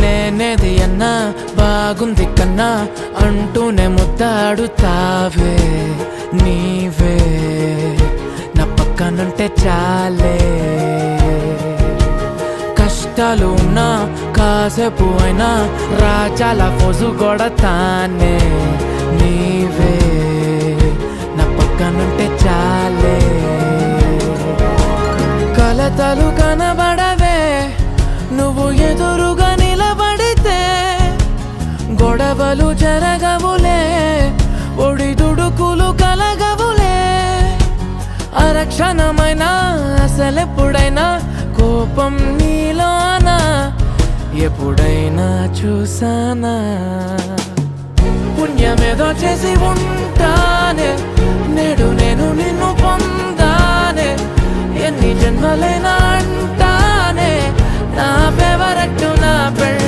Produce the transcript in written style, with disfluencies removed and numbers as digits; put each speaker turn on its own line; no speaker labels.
నేనేది అన్నా బాగుంది కన్నా అంటూనే ముద్దాడుతావే నీవే నా పక్కనుంటే చాలే. కష్టాలు ఉన్నా కాసేపు అయినా రాజాల ఫోజు కొడతానే నీవే నా పక్కనుంటే చాలే. కలతలు కనబడవే నువ్వు ఎదురుగా నిలబడితే, గొడవలు జరగవులే ఒడిదుడుకులు కలగవులే. అరక్షణమైన అసలెప్పుడైనా కోపం నీలోనా ఎప్పుడైనా చూసానా? పుణ్యమేదో చేసి ఉంటానే నేడు నేను నిన్ను పొందానే. ఎన్ని జన్మలైనా అంటానే నా